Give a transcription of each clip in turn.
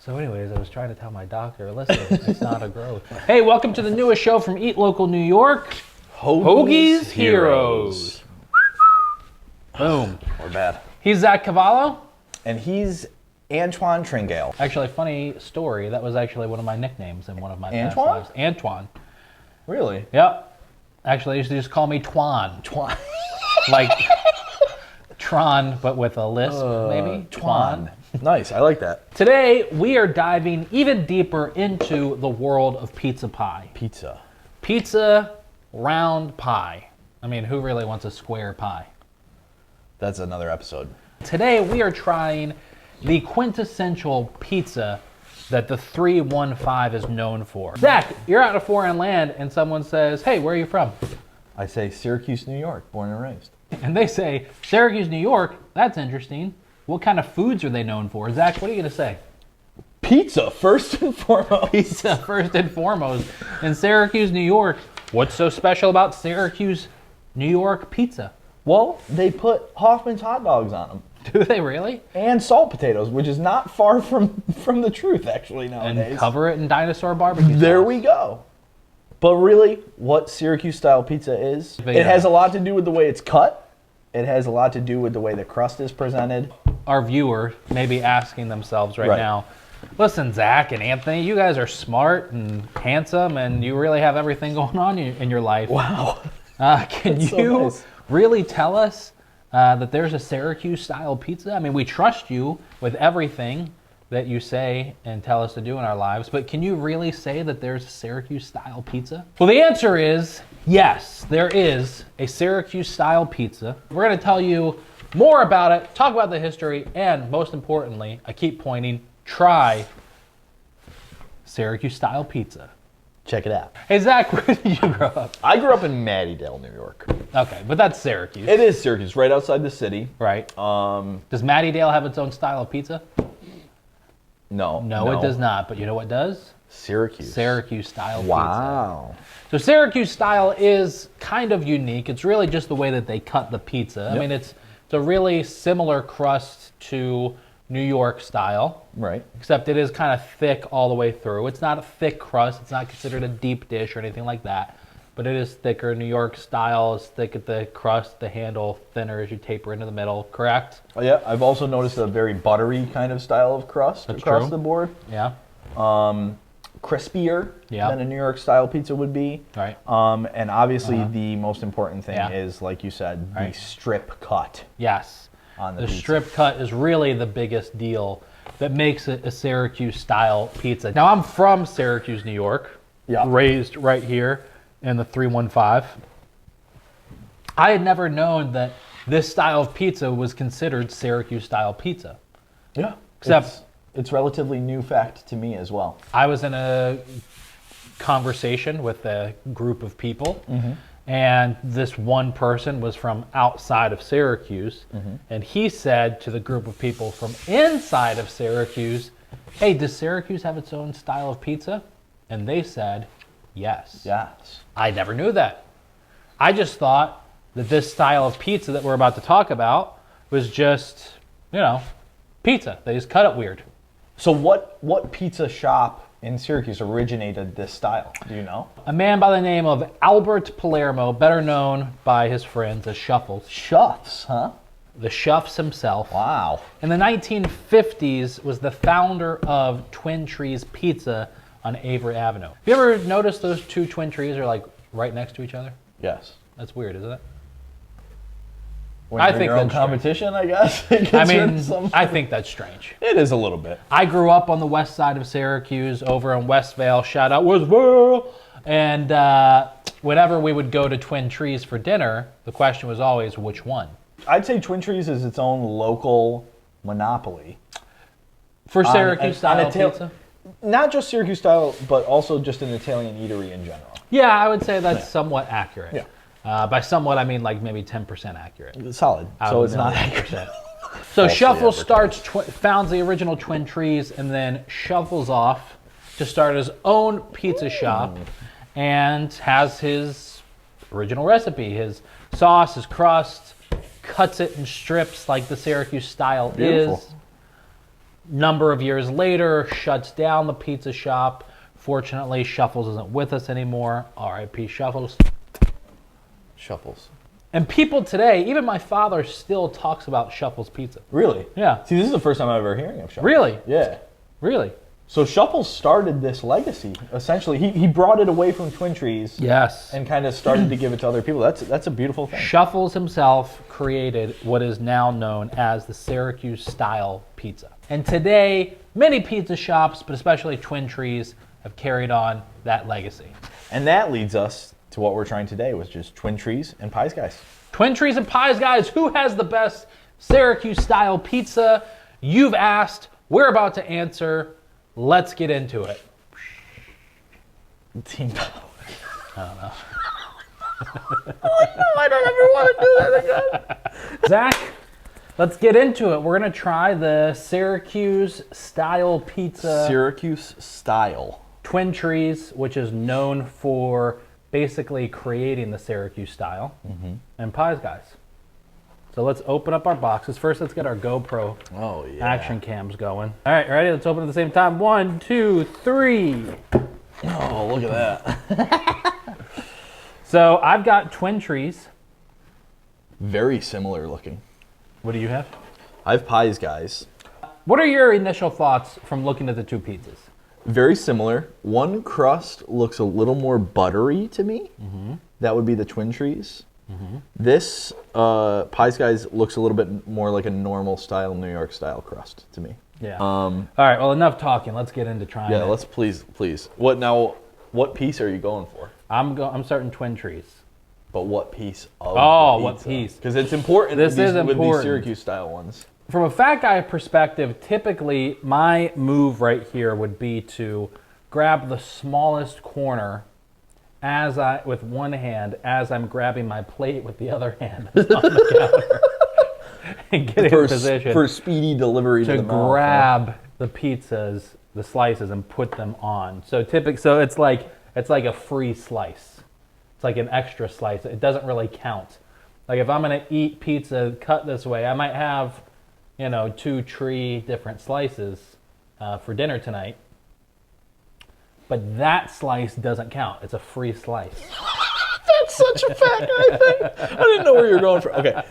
So anyways, I was trying to tell my doctor, listen, it's not a growth. Hey, welcome to the newest show from Eat Local New York, Hoagies Heros. Boom. We're bad. He's Zach Cavallo. And he's Antoine Tringale. Actually, funny story, that was actually one of my nicknames in one of my past Antoine? lives. Antoine. Really? Yep. Actually, they used to just call me Twan. Twan. Like Tron, but with a lisp, maybe? Twan. Nice, I like that. Today, we are diving even deeper into the world of pizza pie. Pizza. Pizza round pie. I mean, who really wants a square pie? That's another episode. Today, we are trying the quintessential pizza that the 315 is known for. Zach, you're out in a foreign land and someone says, hey, where are you from? I say Syracuse, New York, born and raised. And they say, Syracuse, New York, that's interesting. What kind of foods are they known for? Zach, what are you going to say? Pizza, first and foremost. Pizza, first and foremost. In Syracuse, New York, what's so special about Syracuse, New York pizza? Well, they put Hoffman's hot dogs on them. Do they really? And salt potatoes, which is not far from the truth, actually, nowadays. And cover it in dinosaur barbecue sauce. There we go. But really, what Syracuse style pizza is, it has a lot to do with the way it's cut. It has a lot to do with the way the crust is presented. Our viewer may be asking themselves right now, listen, Zach and Anthony, you guys are smart and handsome and you really have everything going on in your life. Wow. Can you really tell us that there's a Syracuse style pizza? I mean, we trust you with everything that you say and tell us to do in our lives, but can you really say that there's a Syracuse style pizza? Well, the answer is yes, there is a Syracuse style pizza. We're going to tell you more about it, talk about the history, and most importantly, I keep pointing, try Syracuse style pizza. Check it out. Hey, Zach, where did you grow up? I grew up in Mattydale, New York. Okay, but that's Syracuse. It is Syracuse, right outside the city. Right. Does Mattydale have its own style of pizza? No. No, it does not. But you know what does? Syracuse. Syracuse style pizza. Wow. So Syracuse style is kind of unique. It's really just the way that they cut the pizza. Yep. I mean, it's a really similar crust to New York style. Right. Except it is kind of thick all the way through. It's not a thick crust. It's not considered a deep dish or anything like that. But it is thicker. New York style is thick at the crust, the handle thinner as you taper into the middle, correct? Oh, yeah, I've also noticed a very buttery kind of style of crust across the board. Yeah. Crispier than a New York style pizza would be. Right. And obviously the most important thing is, like you said, the strip cut. Yes. On the the pizza. Strip cut is really the biggest deal that makes it a Syracuse style pizza. Now, I'm from Syracuse, New York. Yeah. Raised right here in the 315. I had never known that this style of pizza was considered Syracuse style pizza. Yeah. Except it's relatively new fact to me as well. I was in a conversation with a group of people, and this one person was from outside of Syracuse, and he said to the group of people from inside of Syracuse, hey, does Syracuse have its own style of pizza? And they said, yes. Yes. I never knew that. I just thought that this style of pizza that we're about to talk about was just, pizza. They just cut it weird. So what pizza shop in Syracuse originated this style? Do you know? A man by the name of Albert Palermo, better known by his friends as Shuffles. Shuffs, huh? The Shuffs himself. Wow. In the 1950s was the founder of Twin Trees Pizza on Avery Avenue. Have you ever noticed those two twin trees are like right next to each other? Yes. That's weird, isn't it? When I think that's competition, I guess. I mean, I think that's strange. It is a little bit. I grew up on the west side of Syracuse, over in Westvale. Shout out Westvale! And whenever we would go to Twin Trees for dinner, the question was always, which one? I'd say Twin Trees is its own local monopoly. For Syracuse style pizza? Not just Syracuse style, but also just an Italian eatery in general. Yeah, I would say that's somewhat accurate. Yeah. By somewhat, I mean like maybe 10% accurate. Solid. So it's not accurate. So Shuffles founds the original Twin Trees and then shuffles off to start his own pizza shop and has his original recipe, his sauce, his crust, cuts it in strips like the Syracuse style is. Number of years later, shuts down the pizza shop. Fortunately, Shuffles isn't with us anymore. R.I.P. Shuffles. Shuffles. And people today, even my father still talks about Shuffles Pizza. Really? Yeah. See, this is the first time I'm ever hearing of Shuffles. Really? Yeah. Really? So Shuffles started this legacy, essentially. He brought it away from Twin Trees. Yes. And kind of started to give it to other people. That's a beautiful thing. Shuffles himself created what is now known as the Syracuse Style Pizza. And today, many pizza shops, but especially Twin Trees, have carried on that legacy. And that leads us to what we're trying today, which is Twin Trees and Pies Guys. Twin Trees and Pies Guys, who has the best Syracuse Style Pizza? You've asked, we're about to answer. Let's get into it. Team power. I don't know. I don't ever want to do that again. Zach, let's get into it. We're going to try the Syracuse Style Pizza. Syracuse Style. Twin Trees, which is known for basically creating the Syracuse style. And Pies Guys. So let's open up our boxes. First, let's get our GoPro action cams going. All right, ready? Let's open at the same time. 1, 2, 3. Oh, look at that. So I've got Twin Trees. Very similar looking. What do you have? I have Pies Guys. What are your initial thoughts from looking at the two pizzas? Very similar. One crust looks a little more buttery to me. That would be the Twin Trees. This Pies Guys looks a little bit more like a normal style, New York style crust to me. Yeah. All right. Well, enough talking. Let's get into trying. Yeah. it. Let's please. What now? What piece are you going for? I'm starting Twin Trees. But what piece of Oh, the what pizza? piece? Because it's important. This is with these important. Syracuse style ones. From a fat guy perspective, typically my move right here would be to grab the smallest corner with one hand as I'm grabbing my plate with the other hand on the counter and get in position for speedy delivery to the mouth, grab the pizzas, the slices, and put them on. So it's like a free slice. It's like an extra slice. It doesn't really count. Like if I'm gonna eat pizza cut this way, I might have 2 tree different slices for dinner tonight. But that slice doesn't count. It's a free slice. That's such a fat guy thing. I didn't know where you were going from. Okay,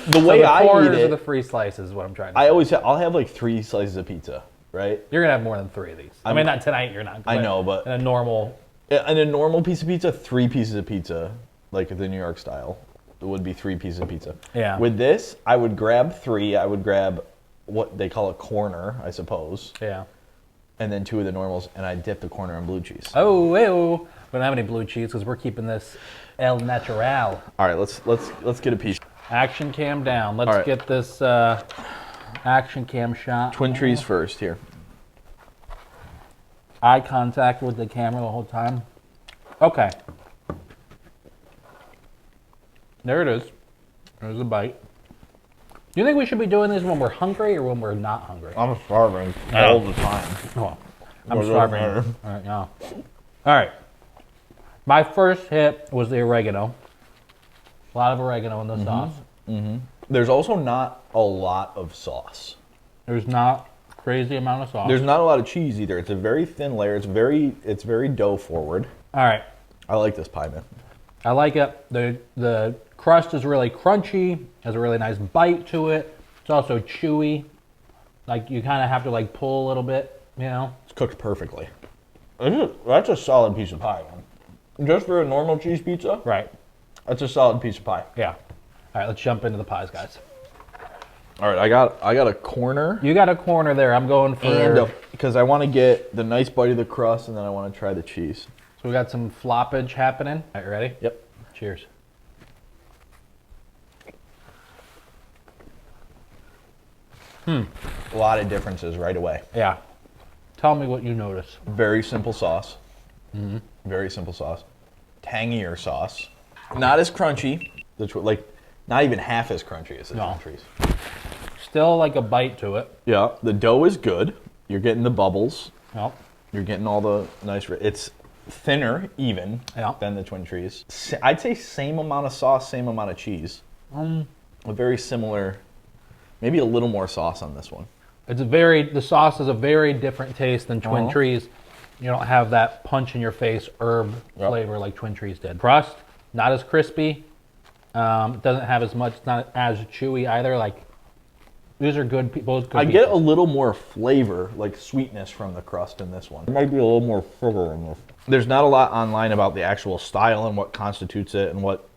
the way I eat it, are the free slices is what I'm trying to say. I'll have like 3 slices of pizza, right? You're gonna have more than 3 of these. I mean, not tonight. You're not. I know, but in a normal piece of pizza, 3 pieces of pizza, like the New York style, it would be 3 pieces of pizza. Yeah. With this, I would grab 3. I would grab what they call a corner, I suppose. Yeah. And then 2 of the normals, and I dip the corner in blue cheese. Oh, ew. We don't have any blue cheese because we're keeping this El Natural. All right, let's get a piece. Action cam down. Let's get this action cam shot. Twin Trees first here. Eye contact with the camera the whole time. Okay. There it is. There's a bite. Do you think we should be doing this when we're hungry or when we're not hungry? I'm starving all the time. Oh, I'm starving right now. All right. My first hit was the oregano. A lot of oregano in the sauce. There's also not a lot of sauce. There's not a crazy amount of sauce. There's not a lot of cheese either. It's a very thin layer. It's very dough forward. All right. I like this pie, man. I like it. The crust is really crunchy, has a really nice bite to it. It's also chewy. Like you kind of have to like pull a little bit, It's cooked perfectly. That's a solid piece of pie, man. Just for a normal cheese pizza? Right. That's a solid piece of pie. Yeah. All right, let's jump into the pies, guys. All right, I got a corner. You got a corner there. I'm going for... because I want to get the nice bite of the crust, and then I want to try the cheese. So we got some floppage happening. All right, ready? Yep. Cheers. A lot of differences right away. Yeah. Tell me what you notice. Very simple sauce. Very simple sauce. Tangier sauce. Not as crunchy. Like, not even half as crunchy as the Twin Trees. Still like a bite to it. Yeah, the dough is good. You're getting the bubbles. Yep. You're getting all the nice... It's thinner, even, than the Twin Trees. I'd say same amount of sauce, same amount of cheese. A very similar... Maybe a little more sauce on this one. The sauce is a very different taste than Twin Trees. You don't have that punch in your face herb flavor like Twin Trees did. Crust, not as crispy. Doesn't have as much, it's not as chewy either. Like, these are good, both good I pizzas. get a little more flavor, like sweetness from the crust in this one. There might be a little more sugar in this. There's not a lot online about the actual style and what constitutes it and what,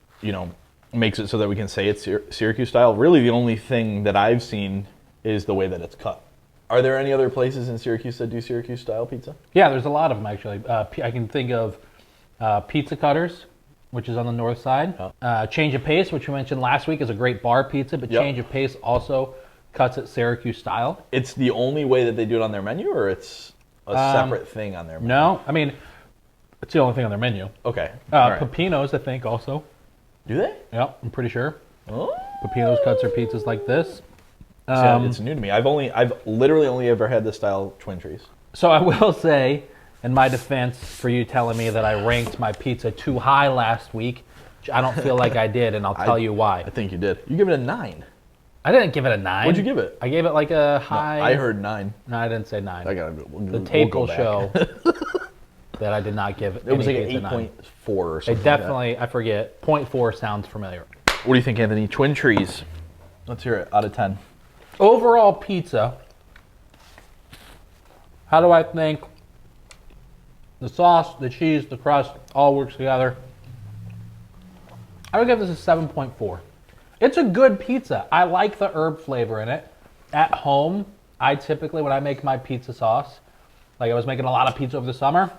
makes it so that we can say it's Syracuse style. Really, the only thing that I've seen is the way that it's cut. Are there any other places in Syracuse that do Syracuse style pizza? Yeah, there's a lot of them actually. I can think of Pizza Cutters, which is on the north side. Change of Pace, which we mentioned last week, is a great bar pizza, but Change of Pace also cuts it Syracuse style. It's the only way that they do it on their menu, or it's a separate thing on their menu? No, I mean, it's the only thing on their menu. Okay. Right. Peppino's, I think, also. Do they? Yep, I'm pretty sure. Oh. Peppino's cuts their pizzas like this. It's new to me. I've literally only ever had this style Twin Trees. So I will say, in my defense, for you telling me that I ranked my pizza too high last week, which I don't feel like I did, and I'll tell you why. I think you did. You give it a 9. I didn't give it a 9. What'd you give it? I gave it like a high... No, I heard 9. No, I didn't say 9. The tape will show that I did not give it. It was like an 8.4 or something. It definitely, like I forget, 0.4 sounds familiar. What do you think, Anthony? Twin Trees. Let's hear it. Out of 10. Overall pizza, how do I think the sauce, the cheese, the crust, all works together? I would give this a 7.4. It's a good pizza. I like the herb flavor in it. At home, I typically, when I make my pizza sauce, like I was making a lot of pizza over the summer,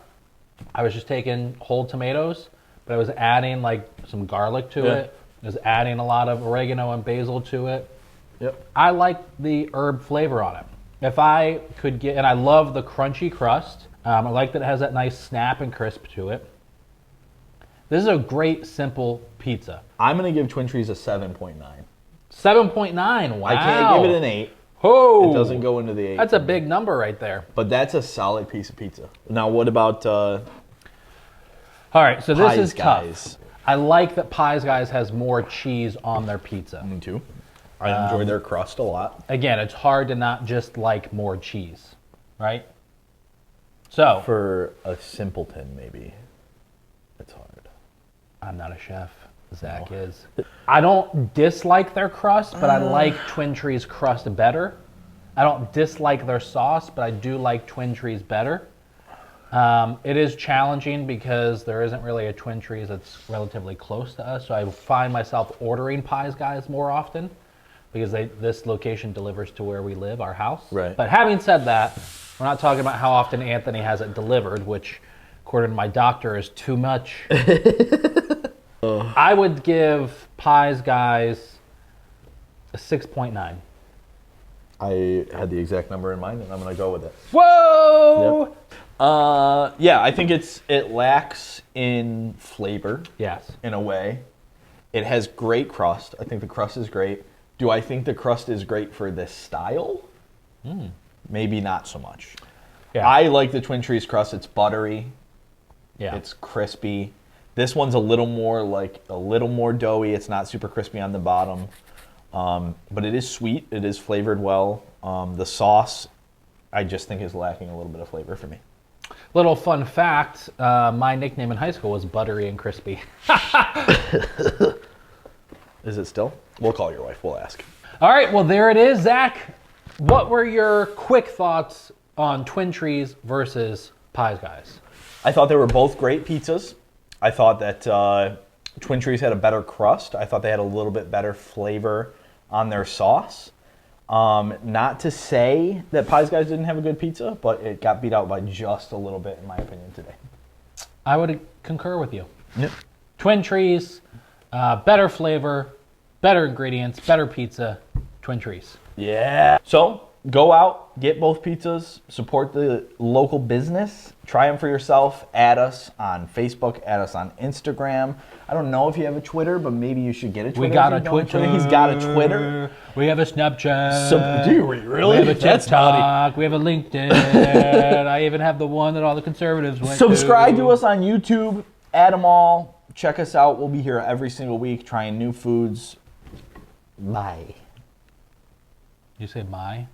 I was just taking whole tomatoes, but I was adding like some garlic to it. I was adding a lot of oregano and basil to it. Yep. I like the herb flavor on it. If I could get, and I love the crunchy crust. I like that it has that nice snap and crisp to it. This is a great, simple pizza. I'm going to give Twin Trees a 7.9. 7.9, wow. I can't give it an 8. Oh, it doesn't go into the 8. That's a big number right there. But that's a solid piece of pizza. Now, what about all right, so this is Guys? tough. I like that Pies Guys has more cheese on their pizza. Me too. I enjoy their crust a lot. Again, it's hard to not just like more cheese, right? So for a simpleton, maybe it's hard. I'm not a chef. Zach is. I don't dislike their crust, but I like Twin Trees crust better. I don't dislike their sauce, but I do like Twin Trees better. It is challenging because there isn't really a Twin Trees that's relatively close to us, so I find myself ordering Pies Guys more often because this location delivers to where we live, our house. Right. But having said that, we're not talking about how often Anthony has it delivered, which, according to my doctor, is too much. I would give Pies Guys a 6.9. I had the exact number in mind, and I'm going to go with it. Whoa! Yep. Yeah, I think it lacks in flavor. Yes. In a way. It has great crust. I think the crust is great. Do I think the crust is great for this style? Maybe not so much. Yeah. I like the Twin Trees crust. It's buttery. Yeah. It's crispy. This one's a little more doughy. It's not super crispy on the bottom. But it is sweet. It is flavored well. The sauce, I just think, is lacking a little bit of flavor for me. Little fun fact, my nickname in high school was Buttery and Crispy. Is it still? We'll call your wife. We'll ask. All right, well, there it is, Zach. What were your quick thoughts on Twin Trees versus Pies Guys? I thought they were both great pizzas. I thought that Twin Trees had a better crust. I thought they had a little bit better flavor on their sauce. Not to say that Pies Guys didn't have a good pizza, but it got beat out by just a little bit, in my opinion, today. I would concur with you. Yep. Twin Trees, better flavor, better ingredients, better pizza, Twin Trees. Yeah. So go out, get both pizzas, support the local business, try them for yourself, add us on Facebook, add us on Instagram. I don't know if you have a Twitter, but maybe you should get a Twitter. We got a Twitter. He's got a Twitter. We have a Snapchat. Do we really? We have a That's TikTok. We have a LinkedIn. I even have the one that all the conservatives went Subscribe to us on YouTube. Add them all. Check us out. We'll be here every single week trying new foods. Bye. You say bye?